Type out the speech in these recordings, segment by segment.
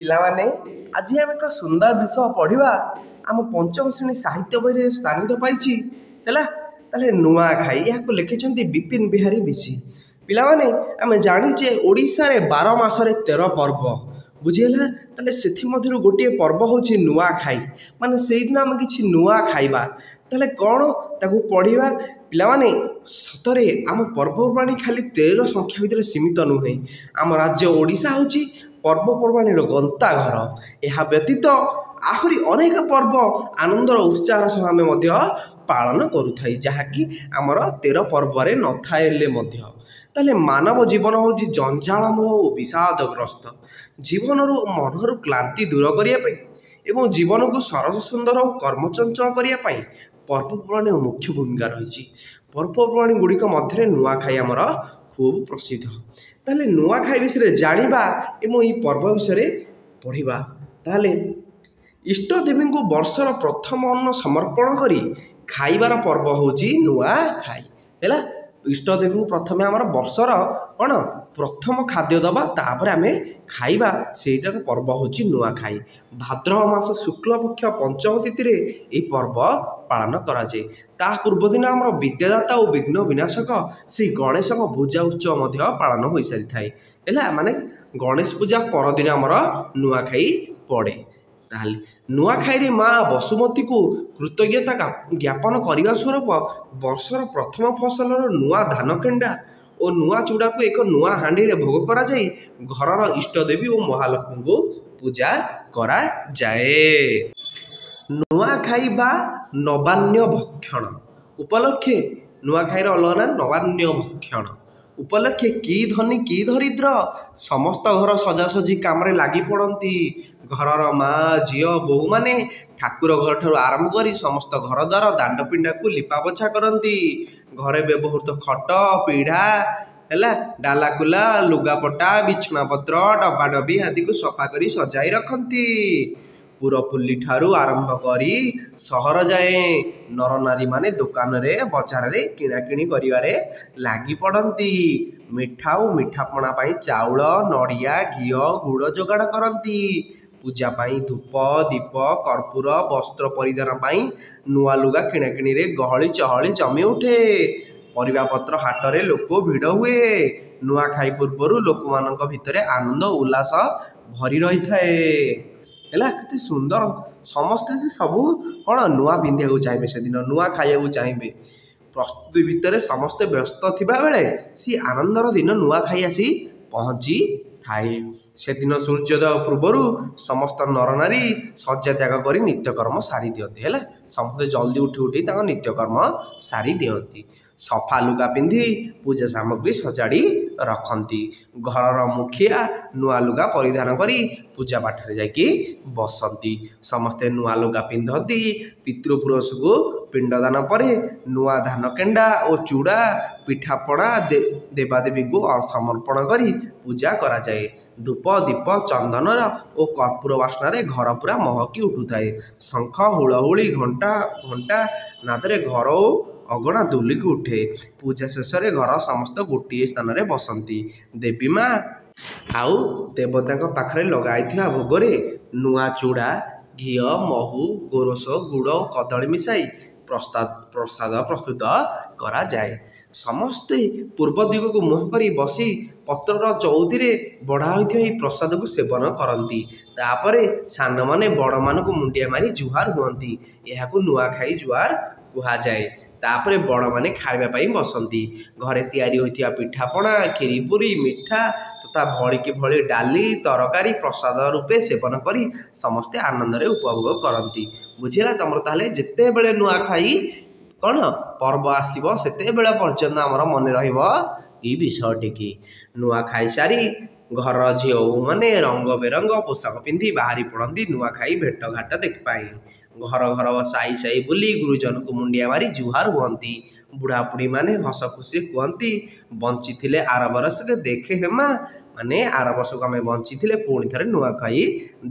ପିଲାମାନେ ଆଜି ଆମେ ଏକ ସୁନ୍ଦର ବିଷୟ ପଢ଼ିବା। ଆମ ପଞ୍ଚମ ଶ୍ରେଣୀ ସାହିତ୍ୟ ବହିରେ ସ୍ଥାନିତ ପାଇଛି ହେଲା। ତାହେଲେ ନୂଆଖାଇ, ଏହାକୁ ଲେଖିଛନ୍ତି ବିପିନ ବିହାରୀ ବିଶି। ପିଲାମାନେ ଆମେ ଜାଣିଛେ ଓଡ଼ିଶାରେ 12 ମାସରେ 13 ପର୍ବ, ବୁଝିହେଲା। ତାହେଲେ ସେଥିମଧ୍ୟରୁ ଗୋଟିଏ ପର୍ବ ହେଉଛି ନୂଆଖାଇ, ମାନେ ସେଇଦିନ ଆମେ କିଛି ନୂଆ ଖାଇବା। ତାହେଲେ କ'ଣ ତାକୁ ପଢ଼ିବା। ପିଲାମାନେ ସତରେ ଆମ ପର୍ବପର୍ବାଣି ଖାଲି 13 ସଂଖ୍ୟା ଭିତରେ ସୀମିତ ନୁହେଁ। ଆମ ରାଜ୍ୟ ଓଡ଼ିଶା ହେଉଛି ପର୍ବପର୍ବାଣିର ଗନ୍ତାଘର। ଏହା ବ୍ୟତୀତ ଆହୁରି ଅନେକ ପର୍ବ ଆନନ୍ଦର ଉତ୍ସାହର ସହ ଆମେ ମଧ୍ୟ ପାଳନ କରୁଥାଇ, ଯାହାକି ଆମର 13 ପର୍ବରେ ନଥାଇଲେ ମଧ୍ୟ। ତାହେଲେ ମାନବ ଜୀବନ ହେଉଛି ଜଞ୍ଜାଳମୟ ଓ ବିଷାଦଗ୍ରସ୍ତ। ଜୀବନରୁ ମନରୁ କ୍ଳାନ୍ତି ଦୂର କରିବା ପାଇଁ ଏବଂ ଜୀବନକୁ ସରସ ସୁନ୍ଦର ଓ କର୍ମଚଞ୍ଚଳ କରିବା ପାଇଁ ପର୍ବପର୍ବାଣିର ମୁଖ୍ୟ ଭୂମିକା ରହିଛି। ପର୍ବପର୍ବାଣି ଗୁଡ଼ିକ ମଧ୍ୟରେ ନୂଆଖାଇ ଆମର ଖୁବ୍ ପ୍ରସିଦ୍ଧ। ତାହେଲେ ନୂଆଖାଇ ବିଷୟରେ ଜାଣିବା ଏବଂ ଏହି ପର୍ବ ବିଷୟରେ ପଢ଼ିବା। ତାହେଲେ ଇଷ୍ଟଦେବୀଙ୍କୁ ବର୍ଷର ପ୍ରଥମ ଅନ୍ନ ସମର୍ପଣ କରି ଖାଇବାର ପର୍ବ ହେଉଛି ନୂଆଖାଇ ହେଲା। ଇଷ୍ଟଦେବୀଙ୍କୁ ପ୍ରଥମେ ଆମର ବର୍ଷର କ'ଣ ପ୍ରଥମ ଖାଦ୍ୟ ଦେବା, ତାପରେ ଆମେ ଖାଇବା, ସେଇଟାର ପର୍ବ ହେଉଛି ନୂଆଖାଇ। ଭାଦ୍ରବ ମାସ ଶୁକ୍ଳପକ୍ଷ ପଞ୍ଚମ ତିଥିରେ ଏହି ପର୍ବ ପାଳନ କରାଯାଏ। ତା ପୂର୍ବଦିନ ଆମର ବିଦ୍ୟାଦାତା ଓ ବିଘ୍ନ ବିନାଶକ ଶ୍ରୀ ଗଣେଶଙ୍କ ପୂଜା ଉତ୍ସବ ମଧ୍ୟ ପାଳନ ହୋଇସାରିଥାଏ ହେଲା। ମାନେ ଗଣେଶ ପୂଜା ପରଦିନ ଆମର ନୂଆଖାଇ ପଡ଼େ। ତାହେଲେ ନୂଆଖାଇରେ ମା ବସୁମତୀକୁ କୃତଜ୍ଞତା ଜ୍ଞାପନ କରିବା ସ୍ୱରୂପ ବର୍ଷର ପ୍ରଥମ ଫସଲର ନୂଆ ଧାନ କେଣ୍ଡା ଓ ନୂଆ ଚୂଡ଼ାକୁ ଏକ ନୂଆ ହାଣ୍ଡିରେ ଭୋଗ କରାଯାଇ ଘରର ଇଷ୍ଟଦେବୀ ଓ ମହାଲକ୍ଷ୍ମୀଙ୍କୁ ପୂଜା କରାଯାଏ। ନୂଆଖାଇ ବା ନବାନ୍ନ ଭକ୍ଷଣ ଉପଲକ୍ଷେ, ନୂଆଖାଇର ଅଲଗା ନା ନବାନ୍ନ ଭକ୍ଷଣ ଉପଲକ୍ଷେ କି ଧନୀ କି ଦରିଦ୍ର ସମସ୍ତ ଘର ସଜାସଜି କାମରେ ଲାଗି ପଡ଼ନ୍ତି। ଘରର ମା ଝିଅ ବୋହୂମାନେ ଠାକୁର ଘରଠାରୁ ଆରମ୍ଭ କରି ସମସ୍ତ ଘର ଦ୍ୱାର ଦାଣ୍ଡ ପିଣ୍ଡାକୁ ଲିପାପୋଛା କରନ୍ତି। ଘରେ ବ୍ୟବହୃତ ଖଟ ପିଢ଼ା ହେଲା, ଡାଲାକୁଲା, ଲୁଗାପଟା, ବିଛଣାପତ୍ର, ଡବାଡବି ଆଦିକୁ ସଫା କରି ସଜାଇ ରଖନ୍ତି। ପୁରପଲ୍ଲୀ ଠାରୁ ଆରମ୍ଭ କରି ସହର ଯାଏଁ ନରନାରୀମାନେ ଦୋକାନରେ ବଜାରରେ କିଣାକିଣି କରିବାରେ ଲାଗି ପଡ଼ନ୍ତି। ମିଠା ଓ ମିଠାପଣା ପାଇଁ ଚାଉଳ, ନଡ଼ିଆ, ଘିଅ, ଗୁଡ଼ ଯୋଗାଡ଼ କରନ୍ତି। ପୂଜା ପାଇଁ ଧୂପ, ଦୀପ, କର୍ପୂର, ବସ୍ତ୍ର ପରିଧାନ ପାଇଁ ନୂଆ ଲୁଗା କିଣାକିଣିରେ ଗହଳି ଚହଳି ଜମି ଉଠେ। ପରିବାପତ୍ର ହାଟରେ ଲୋକ ଭିଡ଼ ହୁଏ। ନୂଆଖାଇ ପୂର୍ବରୁ ଲୋକମାନଙ୍କ ଭିତରେ ଆନନ୍ଦ ଉଲ୍ଲାସ ଭରି ରହିଥାଏ ହେଲା। କେତେ ସୁନ୍ଦର, ସମସ୍ତେ ସେ ସବୁ କ'ଣ ନୂଆ ପିନ୍ଧିବାକୁ ଚାହିଁବେ, ସେଦିନ ନୂଆ ଖାଇବାକୁ ଚାହିଁବେ। ପ୍ରସ୍ତୁତି ଭିତରେ ସମସ୍ତେ ବ୍ୟସ୍ତ ଥିବା ବେଳେ ସେ ଆନନ୍ଦର ଦିନ ନୂଆଖାଇ ଆସି ପହଞ୍ଚିଥାଏ। ସେଦିନ ସୂର୍ଯ୍ୟୋଦୟ ପୂର୍ବରୁ ସମସ୍ତ ନରନାରୀ ଶଯ୍ୟା ତ୍ୟାଗ କରି ନିତ୍ୟକର୍ମ ସାରି ଦିଅନ୍ତି ହେଲା। ସମସ୍ତେ ଜଲ୍ଦି ଉଠି ଉଠି ତାଙ୍କ ନିତ୍ୟକର୍ମ ସାରି ଦିଅନ୍ତି। ସଫା ଲୁଗା ପିନ୍ଧି ପୂଜା ସାମଗ୍ରୀ ସଜାଡ଼ି ରଖନ୍ତି। ଘରର ମୁଖିଆ ନୂଆ ଲୁଗା ପରିଧାନ କରି ପୂଜା ପାଠରେ ଯାଇକି ବସନ୍ତି। ସମସ୍ତେ ନୂଆ ଲୁଗା ପିନ୍ଧନ୍ତି। ପିତୃପୁରୁଷଙ୍କୁ ପିଣ୍ଡଦାନ ପରେ ନୂଆ ଧାନ କେଣ୍ଡା ଓ ଚୂଡ଼ା ପିଠାପଣା ଦେବାଦେବୀଙ୍କୁ ସମର୍ପଣ କରି ପୂଜା କରାଯାଏ। ଧୂପ, ଦୀପ, ଚନ୍ଦନର ଓ କର୍ପୂର ବାସ୍ନାରେ ଘର ପୁରା ମହକି ଉଠୁଥାଏ। ଶଙ୍ଖ, ହୁଳହୁଳି, ଘଣ୍ଟା ନାଦରେ ଘର ଓ ଅଗଣା ଦୁଲିକି ଉଠେ। ପୂଜା ଶେଷରେ ଘର ସମସ୍ତ ଗୋଟିଏ ସ୍ଥାନରେ ବସନ୍ତି। ଦେବୀ ମା ଆଉ ଦେବତାଙ୍କ ପାଖରେ ଲଗାଇଥିବା ଭୋଗରେ ନୂଆ ଚୂଡ଼ା, ଘିଅ, ମହୁ, ଗୋରସ, ଗୁଡ଼ ଓ କଦଳୀ ମିଶାଇ ପ୍ରସାଦ ପ୍ରସ୍ତୁତ କରାଯାଏ। ସମସ୍ତେ ପୂର୍ବ ଦିଗକୁ ମୁହଁ କରି ବସି ପତ୍ରର ଚଉତିରେ ବଢ଼ା ହୋଇଥିବା ଏହି ପ୍ରସାଦକୁ ସେବନ କରନ୍ତି। ତାପରେ ସାନମାନେ ବଡ଼ମାନଙ୍କୁ ମୁଣ୍ଡିଆ ମାରି ଜୁହାର ହୁଅନ୍ତି। ଏହାକୁ ନୂଆଖାଇ ଜୁହାର କୁହାଯାଏ। ତାପରେ ବଡ଼ମାନେ ଖାଇବା ପାଇଁ ବସନ୍ତି। ଘରେ ତିଆରି ହୋଇଥିବା ପିଠାପଣା, କ୍ଷୀରି ପୁରୀ, ମିଠା ତଥା ଭଳିକି ଭଳି ଡାଲି ତରକାରୀ ପ୍ରସାଦ ରୂପେ ସେବନ କରି ସମସ୍ତେ ଆନନ୍ଦରେ ଉପଭୋଗ କରନ୍ତି। ବୁଝିଲା ତମର। ତାହେଲେ ଯେତେବେଳେ ନୂଆଖାଇ କ'ଣ ପର୍ବ ଆସିବ ସେତେବେଳେ ପର୍ଯ୍ୟନ୍ତ ଆମର ମନେ ରହିବ ଏଇ ବିଷୟଟିକି। ନୂଆ ଖାଇସାରି ଘରର ଝିଅ ବୋହୂମାନେ ରଙ୍ଗ ବେରଙ୍ଗ ପୋଷାକ ପିନ୍ଧି ବାହାରି ପଡ଼ନ୍ତି ନୂଆଖାଇ ଭେଟଘାଟ ପାଇଁ। ଘର ଘର ସାହି ସାହି ବୁଲି ଗୁରୁଜନଙ୍କୁ ମୁଣ୍ଡିଆ ମାରି ଜୁହାର ହୁଅନ୍ତି। ବୁଢ଼ାବୁଢ଼ୀମାନେ ହସ ଖୁସିରେ କୁହନ୍ତି, ବଞ୍ଚିଥିଲେ ଆର ବରଷରେ ଦେଖେ ହେମା, ମାନେ ଆର ବର୍ଷକୁ ଆମେ ବଞ୍ଚିଥିଲେ ପୁଣି ଥରେ ନୂଆଖାଇ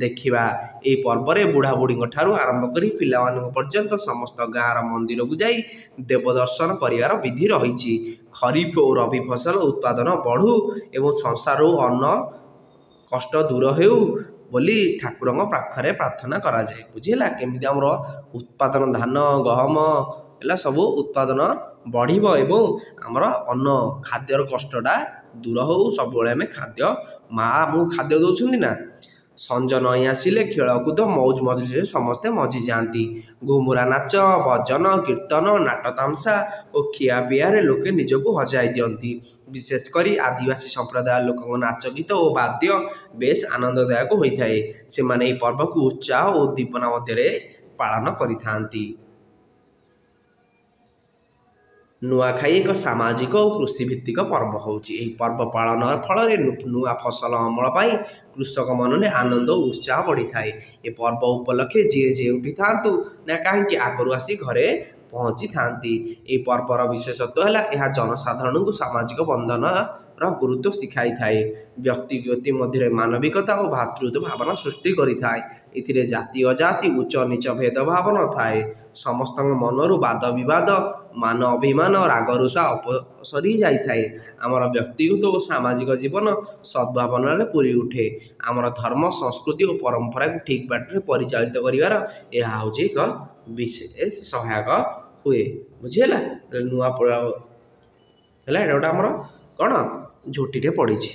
ଦେଖିବା। ଏହି ପର୍ବରେ ବୁଢ଼ାବୁଢ଼ୀଙ୍କ ଠାରୁ ଆରମ୍ଭ କରି ପିଲାମାନଙ୍କ ପର୍ଯ୍ୟନ୍ତ ସମସ୍ତ ଗାଁର ମନ୍ଦିରକୁ ଯାଇ ଦେବ ଦର୍ଶନ କରିବାର ବିଧି ରହିଛି। ଖରିଫ ଓ ରବି ଫସଲ ଉତ୍ପାଦନ ବଢ଼ୁ ଏବଂ ସଂସାରରୁ ଅନ୍ନ କଷ୍ଟ ଦୂର ହେଉ, ବୋଲି ଠାକୁରଙ୍କ ପାଖରେ ପ୍ରାର୍ଥନା କରାଯାଏ। ବୁଝିହେଲା କେମିତି ଆମର ଉତ୍ପାଦନ ଧାନ ଗହମ ହେଲା ସବୁ ଉତ୍ପାଦନ ବଢ଼ିବ ଏବଂ ଆମର ଅନ୍ନ ଖାଦ୍ୟର କଷ୍ଟଟା ଦୂର ହେଉ। ସବୁବେଳେ ଆମେ ଖାଦ୍ୟ ମା ଆମକୁ ଖାଦ୍ୟ ଦେଉଛନ୍ତି ନା। ସଞ୍ଜ ନଈ ଆସିଲେ ଖେଳକୁଦ ମଉଜ ମଜଲିସରେ ସମସ୍ତେ ମଜିଯାଆନ୍ତି। ଘୁମୁରା ନାଚ ଭଜନ କୀର୍ତ୍ତନ ନାଟ ତାମସା ଓ ଖିଆପିଆରେ ଲୋକେ ନିଜକୁ ହଜାଇ ଦିଅନ୍ତି। ବିଶେଷ କରି ଆଦିବାସୀ ସମ୍ପ୍ରଦାୟ ଲୋକଙ୍କ ନାଚ ଗୀତ ଓ ବାଦ୍ୟ ବେଶ୍ ଆନନ୍ଦଦାୟକ ହୋଇଥାଏ। ସେମାନେ ଏହି ପର୍ବକୁ ଉତ୍ସାହ ଓ ଉଦ୍ଦୀପନା ମଧ୍ୟରେ ପାଳନ କରିଥାନ୍ତି। ନୂଆଖାଇ ଏକ ସାମାଜିକ ଓ କୃଷିଭିତ୍ତିକ ପର୍ବ ହେଉଛି। ଏହି ପର୍ବ ପାଳନ ଫଳରେ ନୂଆ ଫସଲ ଅମଳ ପାଇଁ କୃଷକ ମନରେ ଆନନ୍ଦ ଓ ଉତ୍ସାହ ବଢ଼ିଥାଏ। ଏ ପର୍ବ ଉପଲକ୍ଷେ ଯିଏ ଯେଉଁଠି ଥାଆନ୍ତୁ ନା କାହିଁକି ଆଗରୁ ଆସି ଘରେ ପହଞ୍ଚିଥାନ୍ତି। ଏହି ପର୍ବର ବିଶେଷତ୍ୱ ହେଲା ଏହା ଜନସାଧାରଣଙ୍କୁ ସାମାଜିକ ବନ୍ଧନର ଗୁରୁତ୍ୱ ଶିଖାଇଥାଏ। ବ୍ୟକ୍ତି ବ୍ୟକ୍ତି ମଧ୍ୟରେ ମାନବିକତା ଓ ଭ୍ରାତୃତ୍ୱ ଭାବନା ସୃଷ୍ଟି କରିଥାଏ। ଏଥିରେ ଜାତି ଅଜାତି ଉଚ୍ଚ ନୀଚ ଭେଦଭାବ ନଥାଏ। ସମସ୍ତଙ୍କ ମନରୁ ବାଦ ବିବାଦ ମାନ ଅଭିମାନ ରାଗରୁଷା ଅପସରି ଯାଇଥାଏ। ଆମର ବ୍ୟକ୍ତିଗତ ଓ ସାମାଜିକ ଜୀବନ ସଦ୍ଭାବନାରେ ପୂରି ଉଠେ। ଆମର ଧର୍ମ ସଂସ୍କୃତି ଓ ପରମ୍ପରାକୁ ଠିକ୍ ବାଟରେ ପରିଚାଳିତ କରିବାର ଏହା ହେଉଛି ଏକ ବିଶେଷ ସହାୟକ ହୁଏ। ବୁଝିହେଲା। ନୂଆ ହେଲା ଏଇଟା ଗୋଟେ ଆମର କ'ଣ ଝୋଟିଟେ ପଡ଼ିଛି।